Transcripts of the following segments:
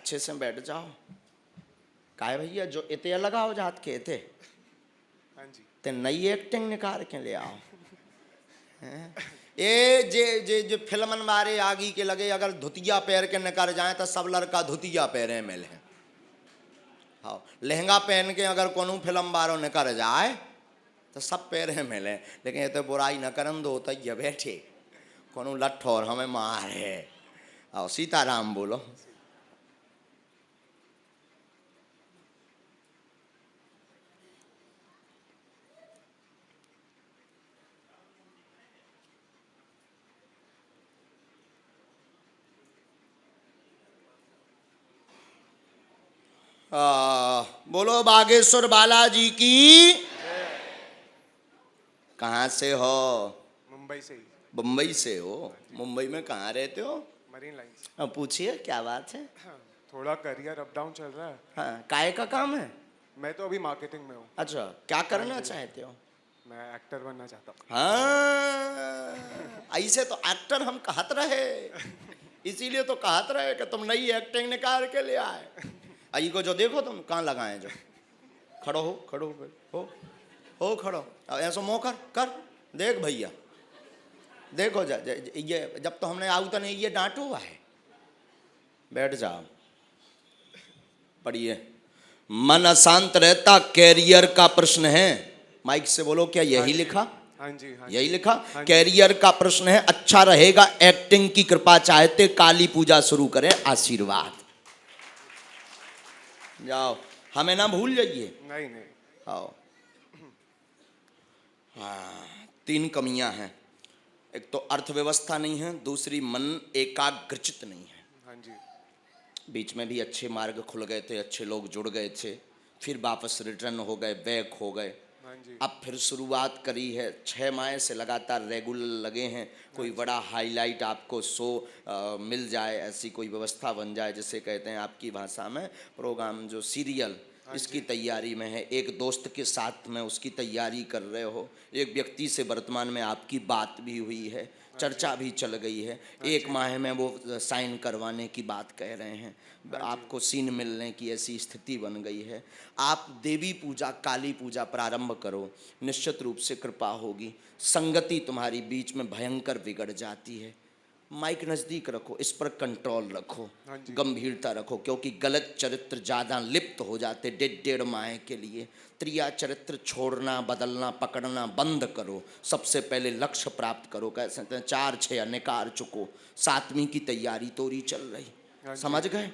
अच्छे से बैठ जाओ। काहे भैया जो इते लगाओ जात के इते हाँ जी ते नई एक्टिंग निकाल के ले आओ। ये जे जो फिल्मन मारे आगी के लगे अगर धुतिया पैर के निकल जाए तो सब लड़का धुतिया पैरे में ले। हाँ लहंगा पहन के अगर कोनो फिल्म बारो निकल जाए तो सब पैरे में ले। लेकिन ये तो बुराई न करन दो तो ये बैठे कोनो लट्ठोर हमें मारे। आओ सीताराम बोलो। बोलो बागेश्वर बालाजी की। कहाँ से हो? मुंबई से ही। मुंबई से हो? मुंबई में कहाँ रहते हो? Marine lines. अब पूछिए क्या बात है? हाँ, थोड़ा करियर अप डाउन चल रहा है। हाँ काय का काम है? मैं तो अभी मार्केटिंग में हूँ। अच्छा क्या करना चाहते हो? मैं एक्टर बनना चाहता हूँ। हाँ ऐसे तो एक्टर हम कहत रहे, इसीलिए तो कहत रहे कि तुम नई एक्टिंग निकाल के ले आए। आई को जो देखो तुम कहाँ लगाए जो खड़ो हो खड़ो ऐसा मुँह कर देख भैया देखो ये जब तो हमने आऊ तो नहीं ये डांटो हुआ है। बैठ जाओ पढ़िए। मन अशांत रहता कैरियर का प्रश्न है। माइक से बोलो क्या यही लिखा? हाँ जी यही लिखा। कैरियर का प्रश्न है अच्छा रहेगा एक्टिंग की कृपा चाहते काली पूजा शुरू करें आशीर्वाद। जाओ हमें ना भूल जाइए। नहीं आओ। हाँ 3 कमियां हैं। एक तो अर्थव्यवस्था नहीं है, दूसरी मन एकाग्रचित नहीं है। हाँ जी बीच में भी अच्छे मार्ग खुल गए थे, अच्छे लोग जुड़ गए थे, फिर वापस रिटर्न हो गए, बैक हो गए। हाँ जी अब फिर शुरुआत करी है। 6 माह से लगातार रेगुलर लगे हैं। कोई बड़ा हाईलाइट आपको शो मिल जाए, ऐसी कोई व्यवस्था बन जाए जिसे कहते हैं आपकी भाषा में प्रोग्राम जो सीरियल, इसकी तैयारी में है। एक दोस्त के साथ में उसकी तैयारी कर रहे हो। एक व्यक्ति से वर्तमान में आपकी बात भी हुई है, चर्चा भी चल गई है। 1 माह में वो साइन करवाने की बात कह रहे हैं। आपको सीन मिलने की ऐसी स्थिति बन गई है। आप देवी पूजा काली पूजा प्रारंभ करो, निश्चित रूप से कृपा होगी। संगति तुम्हारी बीच में भयंकर बिगड़ जाती है। माइक नज़दीक रखो, इस पर कंट्रोल रखो, गंभीरता रखो, क्योंकि गलत चरित्र ज़्यादा लिप्त हो जाते 1.5 माह के लिए। त्रिया चरित्र छोड़ना बदलना पकड़ना बंद करो। सबसे पहले लक्ष्य प्राप्त करो। कह सकते हैं 4-6 निकार चुको, 7वीं की तैयारी तोरी चल रही। समझ गए?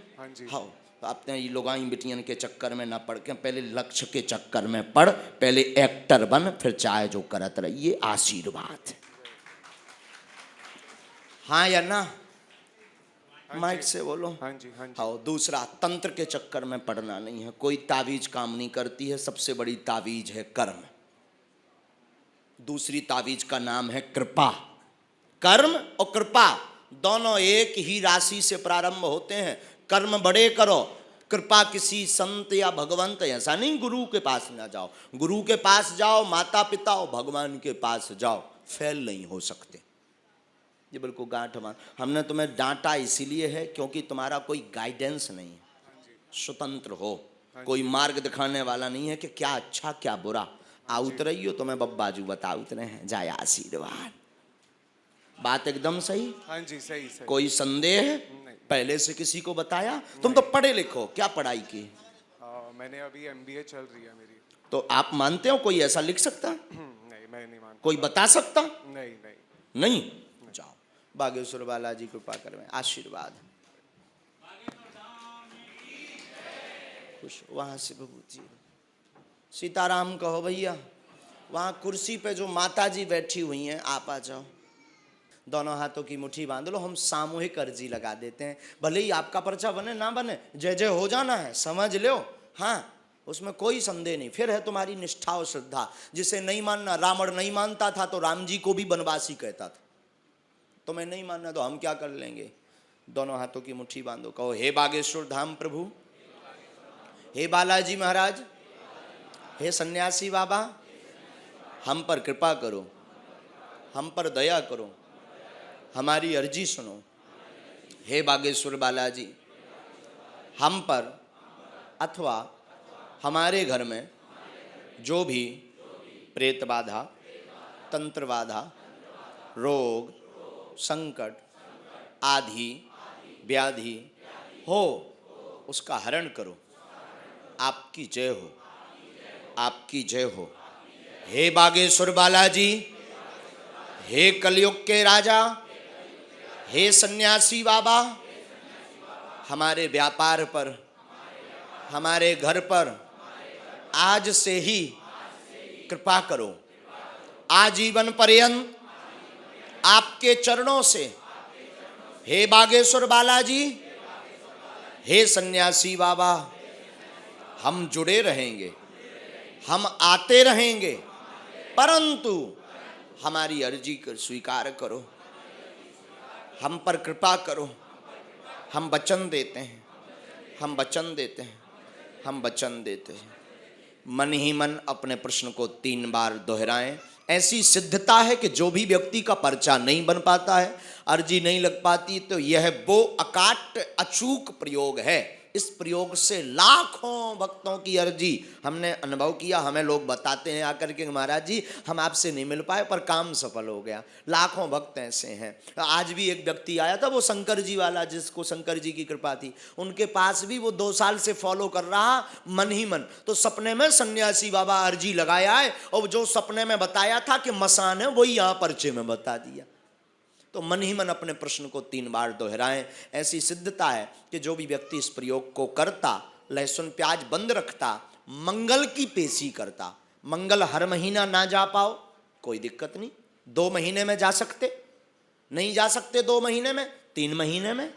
हाँ अपने ये लोगाई बिटियन के चक्कर में ना पड़ के पहले लक्ष्य के चक्कर में पड़, पहले एक्टर बन, फिर चाहे जो करत रहिए। आशीर्वाद। हाँ या ना? माइक से बोलो। हाँ जी हाँ दूसरा तंत्र के चक्कर में पड़ना नहीं है। कोई तावीज काम नहीं करती है। सबसे बड़ी तावीज है कर्म। दूसरी तावीज का नाम है कृपा। कर्म और कृपा दोनों एक ही राशि से प्रारंभ होते हैं। कर्म बड़े करो, कृपा किसी संत या भगवंत, ऐसा नहीं गुरु के पास ना जाओ। गुरु के पास जाओ, माता पिता और भगवान के पास जाओ, फेल नहीं हो सकते। ये बिल्कुल गांठ मान। हमने तुम्हें डांटा इसीलिए है क्योंकि तुम्हारा कोई गाइडेंस नहीं है। स्वतंत्र हो, कोई मार्ग दिखाने वाला नहीं है कि क्या अच्छा क्या बुरा। आउत रही हो तुम्हें बब्बाजू बता उतरे हैं, जाए आशीर्वाद। बात एकदम सही। हाँ जी सही। कोई संदेह है? पहले से किसी को बताया? तुम तो पढ़े लिखो, क्या पढ़ाई की? मैंने अभी MBA चल रही है मेरी। तो आप मानते हो कोई ऐसा लिख सकता? नहीं मैं नहीं मानता। कोई बता सकता? नहीं। जाओ बागेश्वर बालाजी कृपा करवे आशीर्वाद। खुश वहां से विभूति सीताराम कहो भैया। वहां कुर्सी पे जो माता जी बैठी हुई हैं आप आ जाओ। दोनों हाथों की मुट्ठी बांध लो। हम सामूहिक अर्जी लगा देते हैं, भले ही आपका पर्चा बने ना बने, जय जय हो जाना है, समझ लो। हाँ उसमें कोई संदेह नहीं। फिर है तुम्हारी निष्ठा और श्रद्धा। जिसे नहीं मानना, रावण नहीं मानता था तो राम जी को भी बनवासी कहता था। तुम्हें नहीं मानना तो हम क्या कर लेंगे। दोनों हाथों की मुट्ठी बांधो, कहो हे बागेश्वर धाम प्रभु, हे बालाजी महाराज, हे सन्यासी बाबा, हम पर कृपा करो, हम पर दया करो, हमारी अर्जी सुनो। हे बागेश्वर बालाजी, हम पर अथवा हमारे घर में जो भी प्रेत बाधा, तंत्र बाधा, रोग, संकट आदि व्याधि हो, उसका हरण करो। आपकी जय हो, आपकी जय हो। हे बागेश्वर बालाजी, हे कलयुग के राजा, हे सन्यासी बाबा, हमारे व्यापार पर, हमारे घर पर आज से ही कृपा करो। आजीवन पर्यंत आपके चरणों से, हे बागेश्वर बालाजी, हे सन्यासी बाबा, हम जुड़े रहेंगे, हम आते रहेंगे, परंतु हमारी अर्जी कर स्वीकार करो, हम पर कृपा करो। हम वचन देते हैं, हम वचन देते हैं, हम वचन देते हैं। मन ही मन अपने प्रश्न को 3 बार दोहराएं। ऐसी सिद्धता है कि जो भी व्यक्ति का पर्चा नहीं बन पाता है, अर्जी नहीं लग पाती, तो यह वो अकाट अचूक प्रयोग है। इस प्रयोग से लाखों भक्तों की अर्जी हमने अनुभव किया। हमें लोग बताते हैं आकर के, महाराज जी हम आपसे नहीं मिल पाए पर काम सफल हो गया। लाखों भक्त ऐसे हैं। आज भी एक व्यक्ति आया था, वो शंकर जी वाला, जिसको शंकर जी की कृपा थी, उनके पास भी वो 2 साल से फॉलो कर रहा मन ही मन। तो सपने में सन्यासी बाबा अर्जी लगाया है, और जो सपने में बताया था कि मसान है, वही यहाँ पर्चे में बता दिया। तो मन ही मन अपने प्रश्न को 3 बार दोहराएं। ऐसी सिद्धता है कि जो भी व्यक्ति इस प्रयोग को करता, लहसुन प्याज बंद रखता, मंगल की पेशी करता। मंगल हर महीना ना जा पाओ कोई दिक्कत नहीं, 2 महीने में जा सकते, नहीं जा सकते 2 महीने में, 3 महीने में,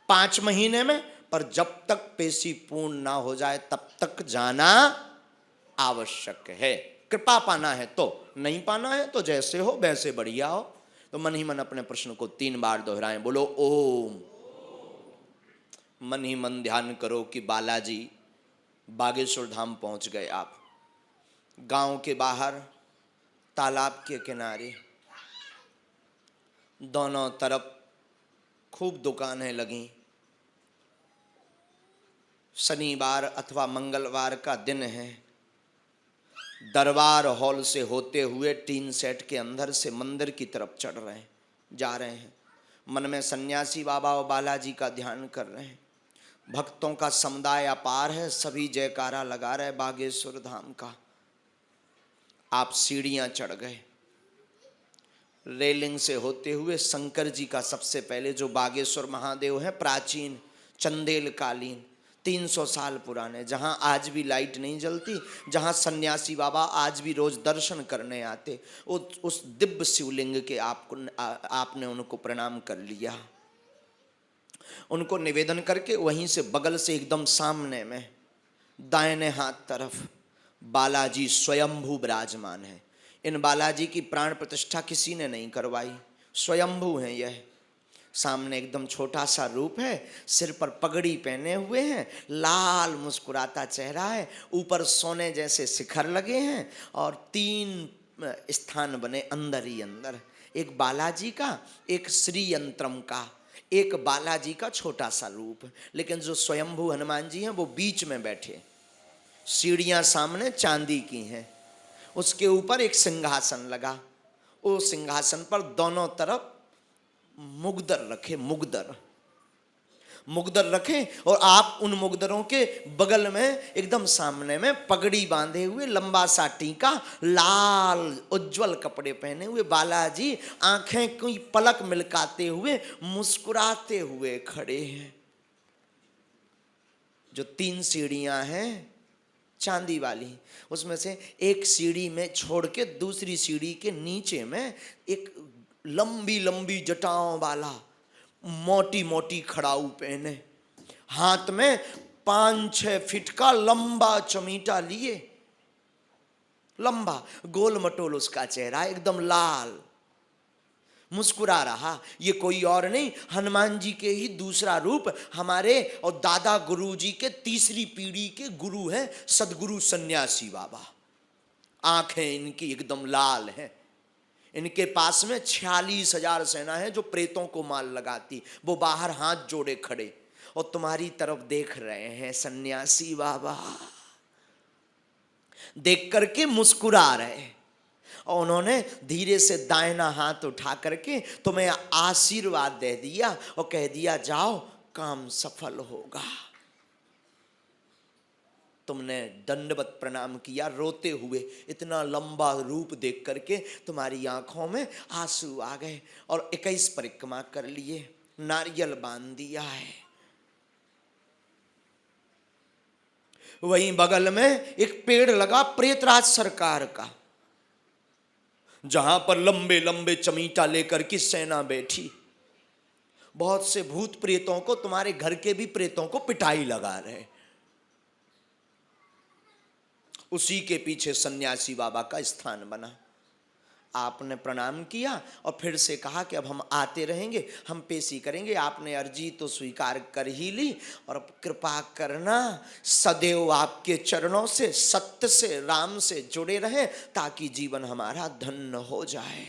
5 महीने में, पर जब तक पेशी पूर्ण ना हो जाए तब तक जाना आवश्यक है। कृपा पाना है तो, नहीं पाना है तो जैसे हो वैसे बढ़िया हो। तो मन ही मन अपने प्रश्न को 3 बार दोहराएं। बोलो ओम। मन ही मन ध्यान करो कि बालाजी बागेश्वर धाम पहुंच गए आप। गांव के बाहर तालाब के किनारे दोनों तरफ खूब दुकानें लगी। शनिवार अथवा मंगलवार का दिन है। दरबार हॉल से होते हुए टीन सेट के अंदर से मंदिर की तरफ चढ़ रहे हैं, जा रहे हैं। मन में सन्यासी बाबा और बालाजी का ध्यान कर रहे हैं। भक्तों का समुदाय अपार है, सभी जयकारा लगा रहे बागेश्वर धाम का। आप सीढ़ियां चढ़ गए। रेलिंग से होते हुए शंकर जी का सबसे पहले, जो बागेश्वर महादेव है, प्राचीन चंदेल कालीन 300 साल पुराने, जहां आज भी लाइट नहीं जलती, जहां सन्यासी बाबा आज भी रोज दर्शन करने आते, उस दिव्य शिवलिंग के आपने उनको प्रणाम कर लिया। उनको निवेदन करके वहीं से बगल से एकदम सामने में दाहिने हाथ तरफ बालाजी स्वयंभू विराजमान है। इन बालाजी की प्राण प्रतिष्ठा किसी ने नहीं करवाई, स्वयंभू हैं यह। सामने एकदम छोटा सा रूप है, सिर पर पगड़ी पहने हुए हैं, लाल मुस्कुराता चेहरा है, ऊपर सोने जैसे शिखर लगे हैं, और 3 स्थान बने अंदर ही अंदर। एक बालाजी का, एक श्री यंत्रम का, एक बालाजी का छोटा सा रूप। लेकिन जो स्वयंभू हनुमान जी हैं वो बीच में बैठे। सीढ़ियां सामने चांदी की हैं, उसके ऊपर एक सिंहासन लगा। उस सिंहासन पर दोनों तरफ मुगदर रखे, मुगदर रखे, और आप उन मुगदरों के बगल में एकदम सामने में पगड़ी बांधे हुए, लंबा सा टीका, लाल उज्जवल कपड़े पहने हुए बालाजी आंखें कोई पलक मिलकाते हुए मुस्कुराते हुए खड़े हैं। जो 3 सीढ़ियां हैं चांदी वाली, उसमें से एक सीढ़ी में छोड़ के दूसरी सीढ़ी के नीचे में एक लंबी लंबी जटाओं वाला, मोटी मोटी खड़ाऊ पहने, हाथ में 5-6 फीट का लंबा चमीटा लिए, लंबा गोल मटोल उसका चेहरा, एकदम लाल, मुस्कुरा रहा। ये कोई और नहीं, हनुमान जी के ही दूसरा रूप, हमारे और दादा गुरु जी के 3री पीढ़ी के गुरु हैं सदगुरु सन्यासी बाबा। आंखें इनकी एकदम लाल हैं। इनके पास में 46,000 सेना है जो प्रेतों को मार लगाती। वो बाहर हाथ जोड़े खड़े, और तुम्हारी तरफ देख रहे हैं सन्यासी बाबा, देख करके मुस्कुरा रहे, और उन्होंने धीरे से दाहिना हाथ उठा करके तुम्हें आशीर्वाद दे दिया और कह दिया जाओ काम सफल होगा। तुमने दंडवत प्रणाम किया रोते हुए, इतना लंबा रूप देख करके तुम्हारी आंखों में आंसू आ गए, और 21 परिक्रमा कर लिए, नारियल बांध दिया है। वहीं बगल में एक पेड़ लगा प्रेतराज सरकार का, जहां पर लंबे लंबे चमीटा लेकर की सेना बैठी, बहुत से भूत प्रेतों को, तुम्हारे घर के भी प्रेतों को पिटाई लगा रहे। उसी के पीछे सन्यासी बाबा का स्थान बना। आपने प्रणाम किया और फिर से कहा कि अब हम आते रहेंगे, हम पेशी करेंगे। आपने अर्जी तो स्वीकार कर ही ली, और अब कृपा करना सदैव आपके चरणों से, सत्य से, राम से जुड़े रहें, ताकि जीवन हमारा धन्य हो जाए।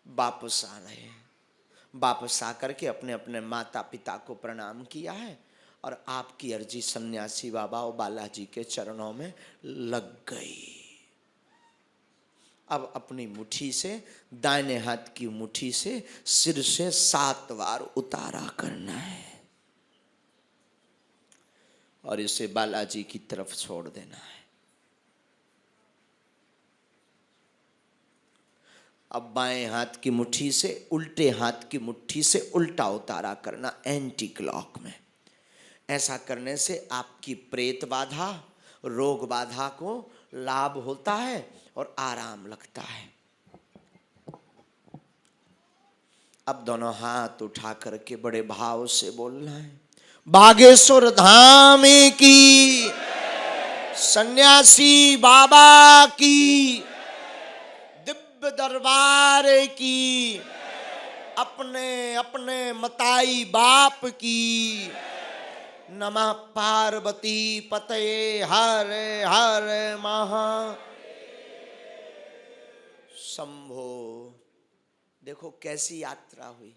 वापस आ रहे हैं, वापस आकर के अपने अपने माता पिता को प्रणाम किया है, और आपकी अर्जी सन्यासी बाबा और बालाजी के चरणों में लग गई। अब अपनी मुट्ठी से, दाहिने हाथ की मुट्ठी से सिर से 7 बार उतारा करना है, और इसे बालाजी की तरफ छोड़ देना है। अब बाएं हाथ की मुट्ठी से उल्टे हाथ की मुट्ठी से उल्टा उतारा करना, एंटी क्लॉक में। ऐसा करने से आपकी प्रेत बाधा, रोग बाधा को लाभ होता है और आराम लगता है। अब दोनों हाथ उठा करके बड़े भाव से बोलना है, बागेश्वर धाम की, सन्यासी बाबा की, दिव्य दरबार की, अपने अपने मताई बाप की, नमः पार्वती पतये हर हर महा शंभो। देखो कैसी यात्रा हुई,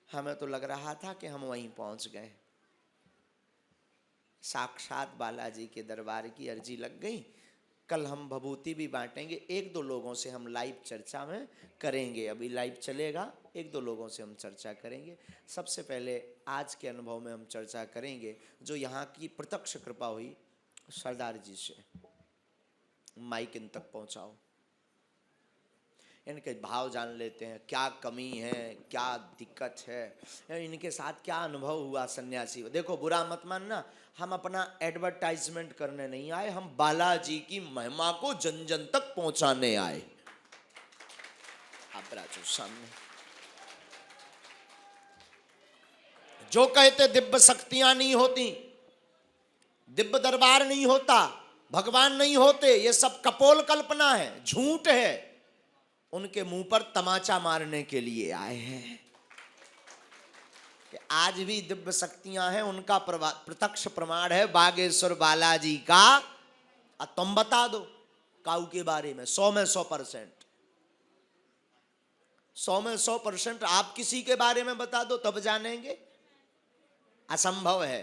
हमें तो लग रहा था कि हम वहीं पहुंच गए। साक्षात बालाजी के दरबार की अर्जी लग गई। कल हम भभूति भी बांटेंगे, 1-2 लोगों से हम लाइव चर्चा में करेंगे। अभी लाइव चलेगा, 1-2 लोगों से हम चर्चा करेंगे। सबसे पहले आज के अनुभव में हम चर्चा करेंगे जो यहाँ की प्रत्यक्ष कृपा हुई सरदार जी से। माइक इन तक पहुँचाओ, इनके भाव जान लेते हैं, क्या कमी है, क्या दिक्कत है, इनके साथ क्या अनुभव हुआ सन्यासी। देखो बुरा मत मानना, हम अपना एडवर्टाइजमेंट करने नहीं आए, हम बालाजी की महिमा को जन जन तक पहुंचाने आए। आप राजू सामने जो कहते दिव्य शक्तियां नहीं होती, दिव्य दरबार नहीं होता, भगवान नहीं होते, ये सब कपोल कल्पना है, झूठ है, उनके मुंह पर तमाचा मारने के लिए आए हैं। कि आज भी दिव्य शक्तियां हैं, उनका प्रत्यक्ष प्रमाण है बागेश्वर बालाजी का। तुम बता दो काऊ के बारे में 100 में 100%, 100 में 100% आप किसी के बारे में बता दो तब जानेंगे, असंभव है।